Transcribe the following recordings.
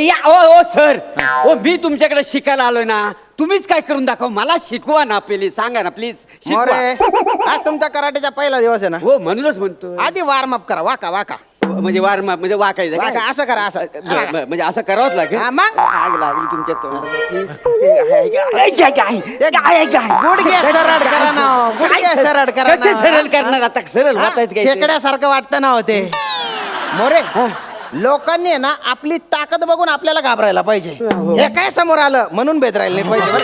या ओ सर ओ मी तुमच्याकडे शिकायला आलोय ना. तुम्हीच काय करून दाखवा मला शिकवा ना प्लीज सांगा ना प्लीज मोरे आज तुमचा कराटेचा पहिला दिवस आहे ना. हो म्हणूनच म्हणतो आधी वॉर्मअप करा वाका वाका म्हणजे वार्म म्हणजे वाकायचं वाका काय? असं करा असं म्हणजे असं करावंच लागेल. हा, मग? आग लागली तुमच्या गुडघे सरळ करा ना हो. गुडघे सरळ करा कसे ना. सरळ करणार आता सरळ वाचायचं काय? खेकड्यासारखं वाटतं ना होते मोरे. लोकांनी आहे ना आपली ताकद बघून आपल्याला घाबरायला पाहिजे. हो. हे काय समोर आलं म्हणून बेदरायला नाही पाहिजे बरं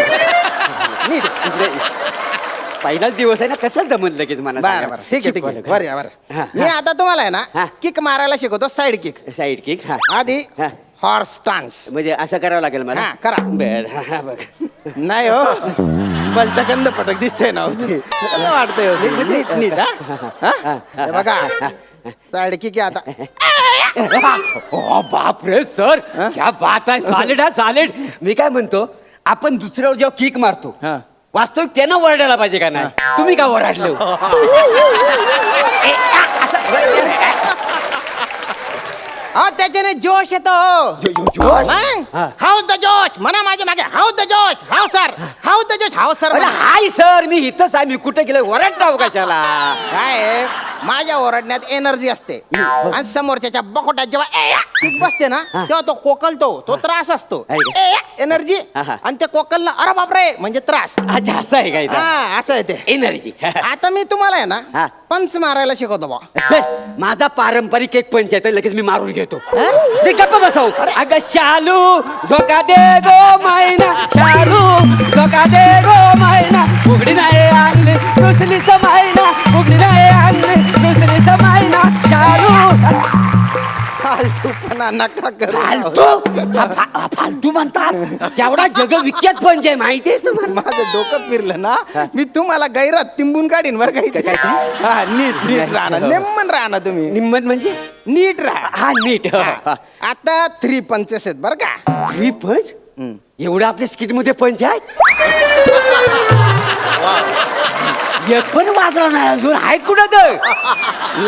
का? नीट. पहिलाच दिवस आहे ना कसं जमलं लगेच मला बरं बरं ठीक आहे ठीक आहे बरं या, हा, बरं मी आता तुम्हाला आहे हा. ना किक मारायला शिकवतो साईड किक. साईड किक हा आधी हा. Horse stance. म्हणजे असं करावं लागेल मला. हा, करा. बर हा बघ नाही हो बलतकंद पटक दिसतंय ना होते कसं वाटतंय हो ते? नीट नीट हा? हा? हे बघा साईड किक आहे आता. ओ बाप रे सर क्या बात आहे सॉलिड हा सॉलिड. मी काय म्हणतो आपण दुसऱ्यावर जेव्हा किक मारतो हा. वास्तविक त्यांना ओरडायला पाहिजे का नाही तुम्ही का ओरडले अहो त्याच्याने जोश येतो. जोश? हा. हाऊ द जोश म्हणा माझ्या मागे हाऊ द जोश हाऊ सर हाऊ द जोश हाऊ सर. हाय सर मी इथंच आहे मी कुठे गेलो ओरडताव कशाला. काय आहे, माझ्या ओरडण्यात एनर्जी असते आणि समोरच्या बकोट्यात जेव्हा किक बसते ना तेव्हा तो कोकलतो तो त्रास असतो. एनर्जी हा. आणि ते कोकलला अरे बापरे म्हणजे त्रास. अच्छा असं आहे का इथं हा असं आहे ते. एनर्जी आता मी तुम्हाला आहे हा. ना पंच मारायला शिकवतो बा. सर माझा पारंपरिक एक पंच आहे तर लगेच मी मारून घेतो. ते गप्प बसव अगं शालू झोका दे गो मैना शालू झोका दे गो मैना उघडी नाही आणली दुसरी समायना उघडी नाही आणली दुसरी समायना शालू. फालतूपणा नका करू. फालतू म्हणतात केवढा जगविख्यात पंच आहे माहितीये तुम्हाला. माझं डोकं फिरलं ना मी तुम्हाला गैरात तिंबून काढीन बरं काही. हा नीट नीट राहणार नेमन राहणार तुम्ही निम्मत म्हणजे नीट राहा. हा नीट हा. आता 3 पंचेस आहेत बरं का. थ्री पंच एवढं आपल्या स्किट मध्ये पंच आहेत. एक पण वाजला नाही अजून आहेत कुठं तर.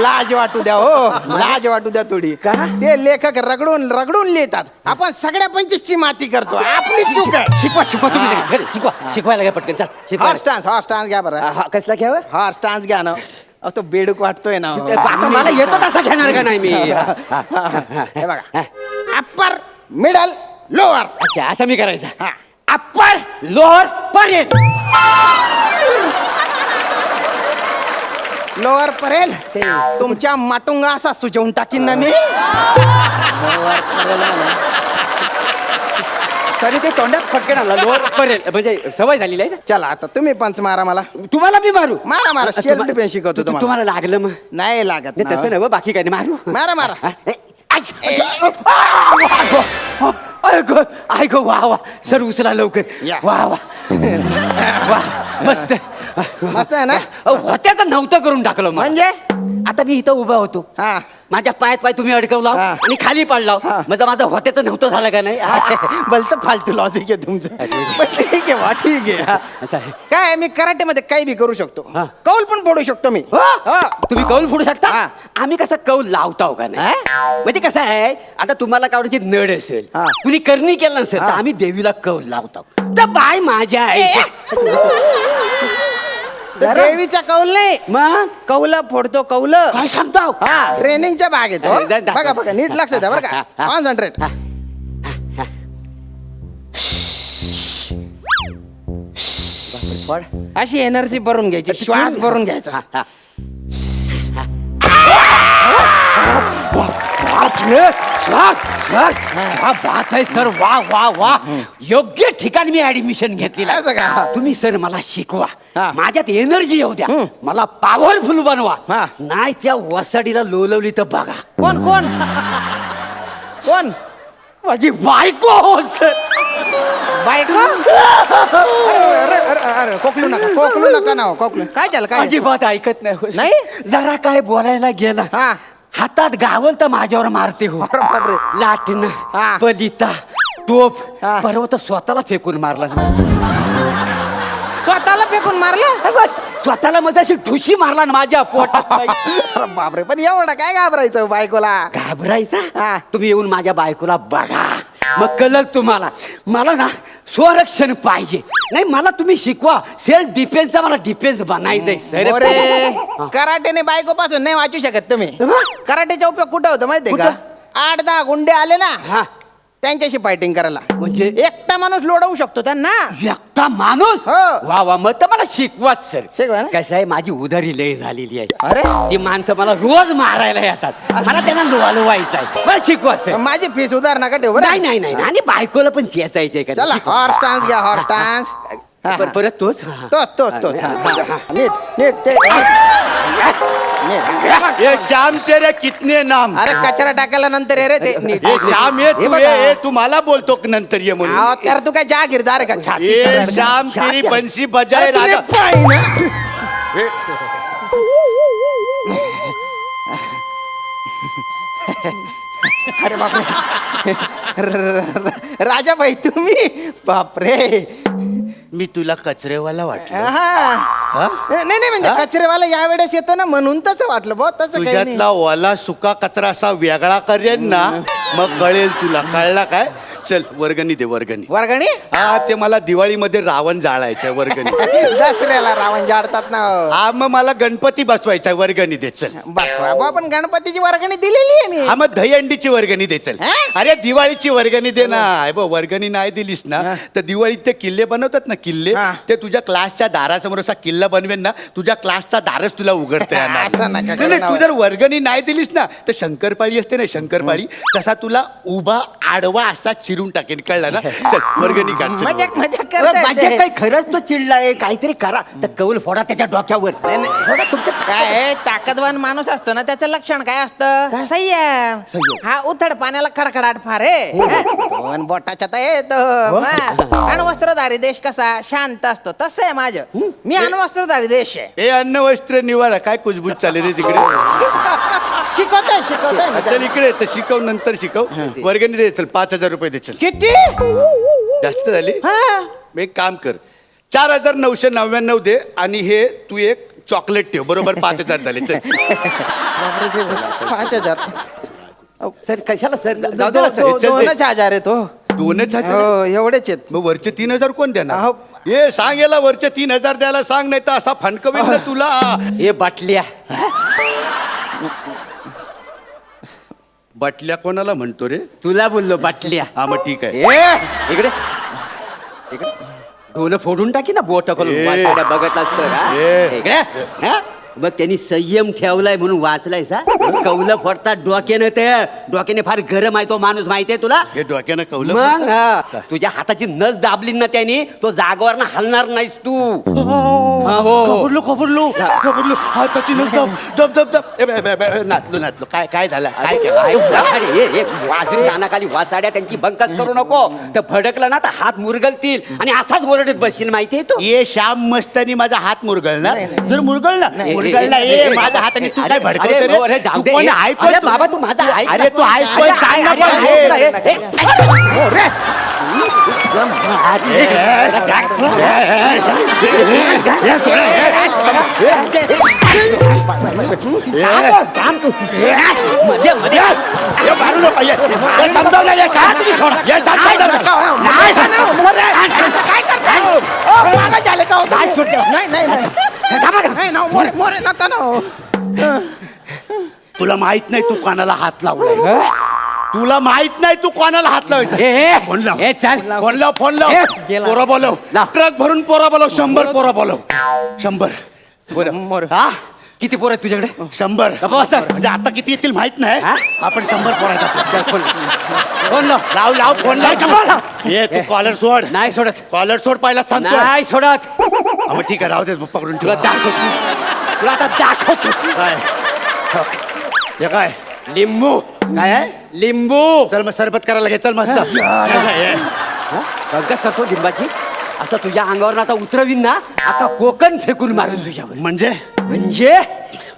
लाज वाटू द्या हो लाज वाटू द्या थोडी. का? ते लेखक रगडून रगडून लिहितात आपण सगळ्या पंचेसची माती करतो आपली चूक आहे. शिकवा शिकवा तुम्ही लगेच. घरी शिकवा शिकवायला काय पटकन चल शिकवा. हॉर्स स्टान्स घ्या बरं. कसला घ्यावं हॉर्स स्टान्स घ्या ना. अहो, तो बेडूक वाटतोय ना हो. आता मला येतो तसा घेणार का नाही मी. हे बघा अप्पर मिडल लोअर. अच्छा असं मी करायचं. हा. अप्पर लोअर पर्यंत. लोअर परेल तुमच्या माटुंगा असा सुचवून टाकीन ना मी. लोअर परेल म्हणा. सॉरी ते तोंडात फटकन आला लोअर पर्यंत म्हणजे सवय झालेली आहे. चला आता तुम्ही पंच मारा मला. तुम्हाला मी मारू मारा मारा सेल्फ डिफेन्स शिकवतो तुम्हाला. तुम्हाला लागलं मग नाही लागत नाही तसं ना. नव्ह बाकी काय नाही मारू. मारा मारा. हा? ऐको वा वा सर उचला लवकर. या. वा वा वा मस्त मस्त आहे ना. होत्याचं नव्हतं करून टाकलं मग. म्हणजे आता मी इथं उभा होतो हा माझ्या पायात पाय तुम्ही अडकवला हा. आणि खाली पाडला हा. म्हणजे माझं होत्याचं नव्हतं झालं का नाही. भलतं फालतू लॉजिक आहे तुमचं. पण ठीक आहे वा ठीक आहे हा. असं आहे. काय आहे, मी कराटे मध्ये काही बी करू शकतो. हा. कौल पण फोडू शकतो मी. हा? तुम्ही कौल फोडू शकता हा. आम्ही कसं कौल लावताव का नाही म्हणजे कसं आहे आता तुम्हाला कावड्याची नड असेल हा. कुणी करणी केलं नसेल तर हा. आम्ही देवीला कौल लावतो तर बाय माझ्या आई तर देवीचा कौल नाही मग कौल फोडतो कौल. काय सांगताव हा ट्रेनिंगचा भाग येतो. जा, जा. बघा बघा नीट लक्ष द्या बरं का. कॉन्सन्ट्रेट. अशी एनर्जी भरून घ्यायची श्वास भरून घ्यायचा. बात आहे सर वा वा वा योग्य ठिकाणी मी ऍडमिशन घेतलेलं असं का? आहे. तुम्ही सर मला शिकवा हा. माझ्यात एनर्जी येऊ द्या मला पॉवरफुल बनवा हा. नाही त्या वसाडीला लोलवली तर बघा. कोण कोण कोण माझी बायको हो सर. बायको. अरे अरे अरे कोकलू नका ना हो, कोकलू काय झालं काय अजिबात ऐकत नाही हो सर. नाही? जरा काय बोलायला गेला हा. हातात गावल तर माझ्यावर मारते हो. अरे बापरे. लाटणं हा. पलिता टोप हा. परवा तर स्वतःला फेकून मारला. स्वतःला फेकून मारलं. स्वतःला मग अशी ठुशी मारला ना माझ्या पोटात. अरे बापरे पण एवढं काय घाबरायचं बायकोला. घाबरायचा हा. तुम्ही येऊन माझ्या बायकोला बघा मग कळलं तुम्हाला. मला ना स्वरक्षण पाहिजे. नाही मला तुम्ही शिकवा. सेल्फ डिफेन्सचा मला डिफेन्स बनायचंय सर. अरे कराटेने बायको पासून नाही वाचू शकत तुम्ही. कराटेचा उपयोग कुठं होतो माहितीये का? 8-10 गुंडे आले ना हा त्यांच्याशी फायटिंग करायला. म्हणजे एकटा माणूस लोडवू शकतो त्यांना. एकटा माणूस. हो. वा वा मग तर मला शिकवाच सर. शिकवा ना. कसं आहे माझी उधारी लय झालेली आहे. अरे ती माणसं मला रोज मारायला येतात. मला त्यांना लोवायचं आहे. मला शिकवा सर. माझी फीस उधार नका ठेवू बरं? नाही नाही नाही आणि बायकोला पण चेचायचंय का? चला शिकवा. हॉर्स डान्स घ्या हॉर्स डान्स. परत तोच. हा. तोच हा, हा, हा. नीट नीट ते नीट. ये शाम तेरे कितने नाम. अरे कचरा टाकायला नंतर ये रे ते नीट. ये शाम ये हे तू बघा. ये तू मला बोलतो नंतर ये म्हणून. अहो, तर तू काय जागीरदार आहे का? छाती ये सरळ. शाम तेरी बंसी बजाए अरे, तुझे राजा. पाय ना. अरे बापरे. राजा भाई तुम्ही बापरे. मी तुला कचरेवाला वाटलं. हा. नाही नाही म्हणजे कचरेवाला यावेळेस येतो ना म्हणून तसं वाटलं भाऊ. तसं काही नाही. तुझ्यातला ओला सुका कचरा असा वेगळा करेन ना मग कळेल तुला. कळला काय? चल वर्गणी दे वर्गणी. वर्गणी हा ते मला दिवाळीमध्ये रावण जाळायचं वर्गणी. दसऱ्याला रावण जाडतात ना. हा मग मला गणपती बसवायचा वर्गणी दे चल. बस बाबा आपण गणपतीची वर्गणी दिलेली आहे मी. हा मग दहीहंडीची वर्गणी दे चल. हा? अरे दिवाळीची वर्गणी दे ना. हे बघ वर्गणी नाही दिलीस ना तर दिवाळीत ते किल्ले बनवतात ना किल्ले हा. ते तुझ्या क्लासच्या दारासमोर असा किल्ला बनवेन ना तुझ्या क्लासचा दारच तुला उघडता येणार असं नका नाही. करू नाही, ना. तू जर वर्गणी नाही दिलीस ना तर शंकरपाळी असते ना शंकरपाळी तसा तुला उभा आडवा असा चिरून टाकेन. कळला ना? चल वर्गणी काढ चल. मजाक मजाक अरे, माझ्या करताय काही खरंच तो चिडलाय. काहीतरी करा. तर कौल फोडा त्याच्या डोक्यावर. फोडा तुमच्या काय ताकदवान माणूस असतो ना त्याचं लक्षण काय असतं? संयम. हा उथड पाण्याला खडखडाट फार आहे. दोन बोटाच्या तर येतो. अण्वस्त्रधारी देश कसा शांत असतो तसं आहे माझं. मी अण्वस्त्रधारी देश आहे. हे अन्न वस्त्र निवारा काय कुजबूज चालले रे तिकडे. शिकवतोय चल इकडे तर शिकव नंतर शिकव. वर्गणी दे चल 5,000 रुपये दे चल. किती? जास्त झाली. हा. मग एक काम कर 4,999 दे आणि हे तू एक चॉकलेट ठेव. बरोबर 5,000 झाले चल. बापरे, ते 5,000. सर कशाला सर जाऊ दे ना सर. चल, चल. 2,000 आहे तो. 2,000 हो एवढेच आहेत. मग वरचे 3,000 कोण देणार? अहो. हे सांग याला वरचे 3,000 द्यायला सांग नाही तर असा फणकवेल ना तुला. हे बाटल्या. बाटल्या कोणाला म्हणतो रे? तुला बोललो बाटल्या. हा मग ठीक आहे. ए इकडे इकडे ढोलं फोडून टाकी ना बोट करून ए. वाचाड्या बघत असतं का? ए. इकडे हा? मग त्यांनी संयम ठेवलाय म्हणून वाचलाय सा. कौलं फोडतात डोक्यानं. ते डोक्याने फार गरम आहे तो माणूस माहितीये तुला. हे डोक्यानं कवलं मग पडतं. हा, तुझ्या हाताची नस दाबली ना त्याने तो जागेवर ना हलणार नाहीस तू. हा, हो. खबरलो हाताची नस दब दब दब दब. ए, बे, बे, बे, नाचलो काय काय झालं काय केलं? अरे वाजून कानाखाली वासाड्या त्यांची बंकच करू नको. तर भडकलं ना तर हात मुरगलतील आणि असाच ओरडत बसशील माहितीये तू. ये श्याम मस्तानी माझा हात मुरगळला. जर मुरगळला मुरगळला ए, ये ए, माझा हात आणि तू अरे, काय अरे, भडकवतो अरे, रे? जाऊ तू दे. कोण ए, आहे? अरे, बाबा, तू माझा ऐक ना. अरे तू आहेस कोण? अरे, सांग ना अरे, कोण? अरे, अरे, ए, अरे, मध्ये मध्ये हे मारू नको. हे समजावलं या श्याम. या श्याम समजावलं. नाही, काय करताय? मागं झाले का हो तुम्ही? नाही, सुटते. नाही नाही नाही ना मोरे मोरे नका ना हो. तुला माहित नाही तू कोणाला हात लावलाय. तुला माहित नाही तू कोणाला हात लावायचा. फोन लाव. हे चल फोन लाव फोन लाव. गेला. पोरं बोलव. लाव. ट्रक भरून पोरं बोलव. 100 पोरं बोलव. 100 मोरे. हा किती पोर आहेत तुझ्याकडे? 100 बाबा, सर. म्हणजे आता किती येतील माहित नाही. हा? आपण 100 पोरायचा. कोण लाव? लाव लाव फोन लाव. हे तू कॉलर सोड. नाही सोडत. कॉलर सोड पहिला सांगतो. नाही सोडत. मग ठीक आहे राहू दे पकडून तुला ठेव. दाखवतो. तुला आता दाखवतो. काय हे काय लिंबू काय आहे? लिंबू चल मग सरबत करायला घे. चल मस्त. बघच करतो लिंबाची. असं तुझ्या अंगावर आता उतरवीन ना आता कोकण फेकून मारून तुझ्यावर. म्हणजे म्हणजे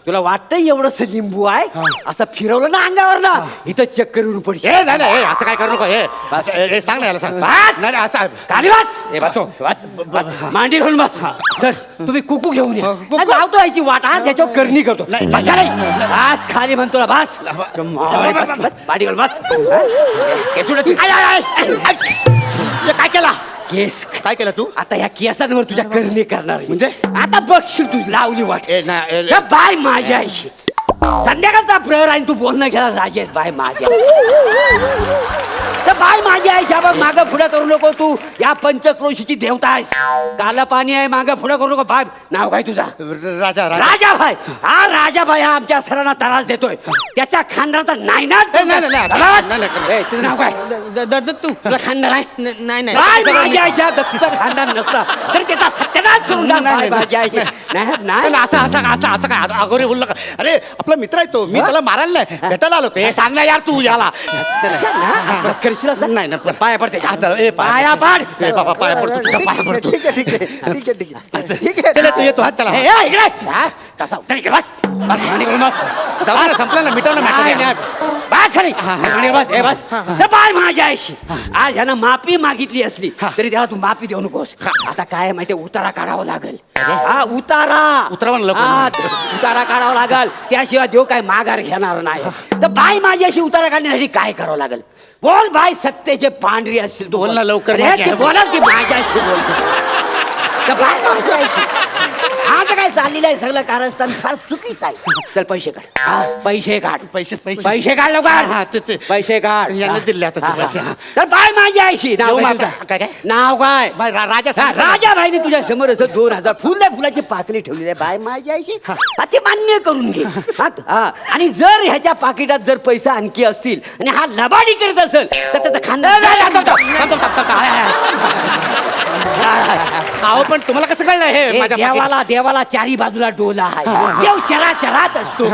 तुला वाटतं एवढंच लिंबू आहे असं फिरवलं ना अंगावर ना इथं चक्कर येऊन पडशील. ए नाही नाही, असं काय करू नको. हे सांग ना याला सांग. बस! नाही नाही, असं खाली बस. ए, बसो. बस. मांडी घालून बस. चल तुम्ही कुकू घेऊन या. नाही, लावतो याची वाट आज याच्यावर करणी करतो. नाही. बस झालंय. बस खाली म्हणतो ना बस. बस. मांडी घालून बस. केस उडत. I, I, I, I, I. हे काय केला? केस काय केलं तू? आता ह्या केसांवर तुझ्या करणी करणार आहे. म्हणजे? आता बघशील तू लावली वाट. ए ना ए, का बाय माझ्या आईशी संध्याकाळचा प्रहर आहे तू बोलणं घ्यायला राजेश बाय माझ्या तर बाय माझी आहे शाबाग मागं पुढे करू नको तू या पंचक्रोशीची देवता आहेस. काला पाणी आहे मागं पुढे करू नको. बाय नाव काय तुझा? राजा राजा राजाभाई. हा राजाभाई हा आमच्या सरांना त्रास देतोय. त्याच्या खानदाराचा नायनाट. ए, नाही, नाही, नाही, नाही, नाही, नाही. ए, तुझं नाव काय? दत्तू तुझं खानदार आहे? नाही नाही बाय माझी आईच्या तुझं खानदार नसता तरी त्याचा सत्यानाश करून टाक. बाय माझी आईची. नाही नाही नाही, असं असं असं असं काय अगोरी बोललं का? अरे आपला मित्र आहे तो. मी त्याला मारायला नाही भेटायला आलो. हे सांग ना यार तू याला. करशील असं? नाही नाही पाया पडते हा, चल, ए, पाया पड. ए, बाबा पाया पडतो तुझ्या पाया पडतो. ठीक आहे ठीक आहे ठीक आहे ठीक आहे ठीक आहे चला तू येतो हात चला. ए, ए, इकडे. हा, कसा उतर इकडे बस. बस मांडी घालून बस. जाऊ दे ना, संपलं ना मिटवलं नाही, ना. नाही. बस खाली. मांडी घालून बस. ए, बस. तर बाय माझ्या आईशी आज ह्यानं माफी मागितली असली तरी त्याला तू माफी देऊ नकोस. आता काय माहितीये उतारा काढावा लागेल. हा उतारा उतरावा ना लवकर. हा, उतारा काढावा लागेल त्याशिवाय देव काय माघार घेणार नाही. तर बाय माझ्याशी उतारा काढण्यासाठी काय करावं लागेल? बोल बाय सत्तेचे पांढरी असतील तू बोल ना लवकर. अरे, ते बोला की माझ्याशी बोलतो तर बाय माझ्याशी आता काय चाललेलं आहे सगळं कारस्थान फार चुकीचं आहे. चल पैसे काढ. पैसे काढ. पैसे पैसे पैसे काढ हा, लवकर. ते पैसे काढ. याने दिले आता ते हा, पैसे. हा. तर बाय माझ्या आईशी नाव देऊ काय माता. तुझं? काय काय? नाव काय? बाय, राजा हा, सांग. राजाभाईने तुझ्या समोर असं 2000 फुलाची पाकळी ठेवलेली आहे. बाय माझ्या आईशी हा, ते मान्य करून घे. हा, आणि जर ह्याच्या पाकिटात जर पैसे आणखी असतील आणि हा लबाडी करत असेल तर त्याचं खानदार. अहो पण तुम्हाला कसं कळलं हे हे माझ्या देवाला देवाला चारी बाजूला डोला आहे. देव चराचरात असतो.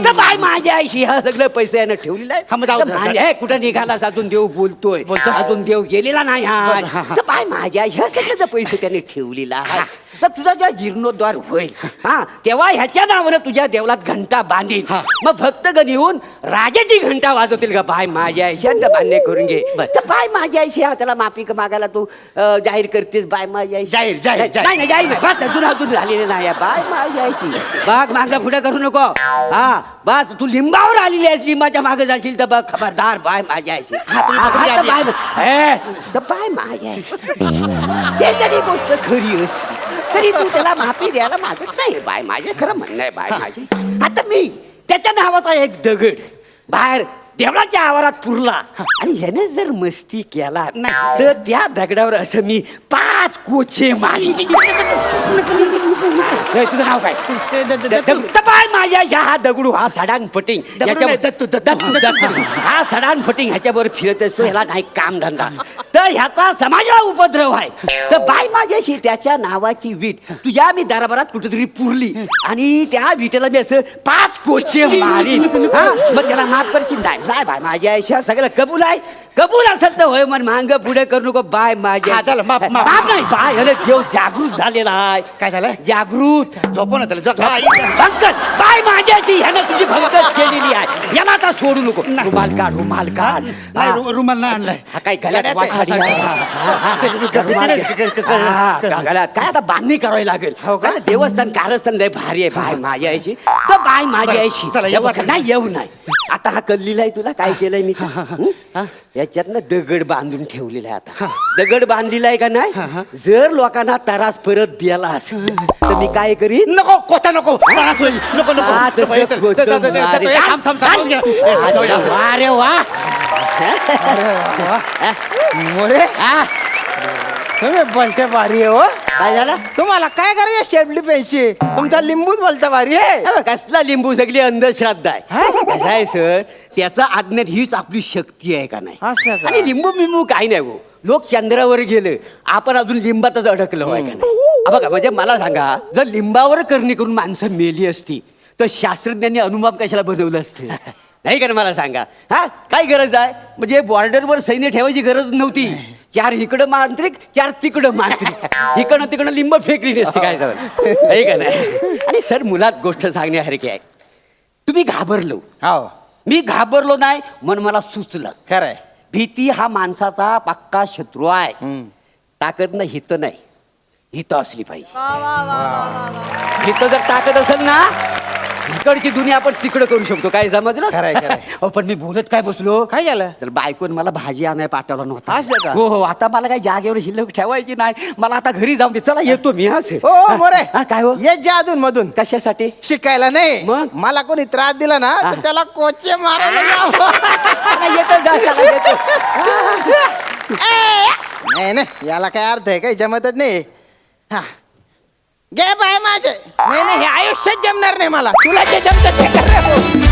तर बाय माझ्या आईशी हा सगळं पैसे यानं ठेवलेलं हा, मग आहे. जाऊ तर दे. माझ्या- हे कुठं निघालास अजून देव बोलतोय अजून देव गेलेला नाही हा. तर बाय माझ्या आई ह्या सगळ्याचं पैसे त्याने ठेवलेला आहे. तर तुझा जेव्हा जीर्णोद्धार होईल हा तेव्हा ह्याच्या नावानं तुझ्या देवलात घंटा बांधील. मग भक्तगण येऊन राजाची घंटा वाजवतील का बाय माझ्या आईशी आणि मान्य करून घे. तर बाय माझ्या आईशी हा त्याला माफी मागायला तू जाहीर करतेस बाय माझ्या आईशी. जाहीर, जाहीर, जाहीर. नाही नाही जाहीर नाही. बस अजून झालेले नाही आहे. बाय माझ्या आईशी बाग मागं पुढे करू नको. हा बस तू लिंबावर आलेली आहेस लिंबाच्या मागे जाशील तर बघ खबरदार बाय माझ्या आईशी. हा, तर बाय ए, तर बाय माझ्या आईशी हे जरी गोष्ट खरी असली तरी तू त्याला माफी द्यायला मागत नाही. बाय माझे खरं म्हणणं आहे बाय माझे. आता मी त्याच्या नावाचा एक दगड बाहेर देवळाच्या आवारात पुरला आणि ह्याने जर मस्ती केला तर त्या दगडावर असं मी 5 कोचे मारी. तुझं नाव काय? बाय माझ्या हा दगडू हा सडान फटिंग दगडू नाही, दत्तू. हा सडान फटिंग ह्याच्यावर फिरत असतो. ह्याला नाही काम धंदा तर ह्याचा समाजाला उपद्रव आहे. तर बाय माझ्याशी त्याच्या नावाची वीट तुझ्या मी दरबारात कुठेतरी पुरली आणि त्या विटेला मी असं 5 कोचे मारी. मग त्याला माफ करशील? नाही बाय माझ्या आयुष्यात सगळं कबूल आहे. कबूल असेल तर होय मन मांग पुढे करू नको. बाय माझ्या हा, चला, माफ, माफ. माफ नाही. बाय अरे देव जागृत झालेला आहे. काय झालं? जागृत झोपव ना त्याला झोप. हा, भंकत बाय माझ्याची ह्यानं तुझी भंकत केलेली आहे. याला आता सोडू नको. रुमाल काढ रुमाल काढ. नाही रुमाल नाही आणलाय. हा काय गळ्यात वासाडी हा, आहे. गळ्यात काय आता बांधणी करावी लागेल. काय देवस्थान कारस्थान लय भारी आहे. बाय माझ्या आईची तर बाय माझ्या आईची चला, येऊ आता. नाही येऊ नाही. आता हा कल्लीला आहे तुला काय केलंय मी याच्यातनं दगड बांधून ठेवलेला आहे. आता दगड बांधलेला आहे का नाही. जर लोकांना त्रास परत दिलास तर मी काय करीन. नको कोचा नको त्रास होईल. नको नको हा, तसं नको, चल, कोचं चल, चल, चल, मारे. चल, थांब, थांब, थांब, घे. ए, जाऊ या. वा रे वा. मोरे हा, तुम्ही बोलते भारी आहे हो. काय झालं? तुम्हाला काय करायचं शेपली प्यायची तुमचा लिंबूच बोलता भारी आहे. अरे कसला लिंबू सगळी अंधश्रद्धा आहे. कसं आहे सर त्याचा अज्ञान हीच आपली शक्ती आहे का नाही. असं का? आणि लिंबू बिंबू काही नाही हो. लोक चंद्रावर गेले आपण अजून लिंबातच अडकलो आहे का नाही. बघा म्हणजे मला सांगा जर लिंबावर करणी करून माणसं मेली असती तर शास्त्रज्ञांनी अनुमान कशाला बनवलं असतं नाही का मला सांगा. हा काय गरज आहे म्हणजे बॉर्डरवर सैन्य ठेवायची गरज नव्हती. 4 इकडं मांत्रिक 4 तिकडं मांत्रिक इकडं तिकडं लिंब फेकली नसते काय झालं आहे का नाही. आणि सर मुलात गोष्ट सांगण्यासारखी आहे. तुम्ही घाबरलो, हो मी घाबरलो नाही म्हणून मला सुचलं. खरंय. भीती हा माणसाचा पक्का शत्रू आहे. ताकद ना हित नाही, हित असली पाहिजे. हित जर ताकद असेल ना इकडची दुनिया आपण तिकडं करू शकतो. काय समजलं? खरंय, खरंय. अहो, पण मी बोलत काय बसलो, काय झालं? तर बायकोन मला भाजी आणाय पाठवला नव्हता. असं का? हो हो, आता मला काही जागेवर शिल्लक ठेवायची नाही. मला आता घरी जाऊन दे. चला येतो मी. हा सर. हो मोरे हा, काय हो? ये जा अधून मधून कशासाठी? शिकायला नाही. मग? मला कोणी त्रास दिला ना हा. तर त्याला कोचे मारायला लाव. चला येतो जा, चला येतो. नाही नाही याला काय अर्थ आहे काही जमतच नाही. हा घे बाय माझे. नाही नाही हे आयुष्यात जमणार नाही मला. तुला जे जमत ते कर रे भाऊ.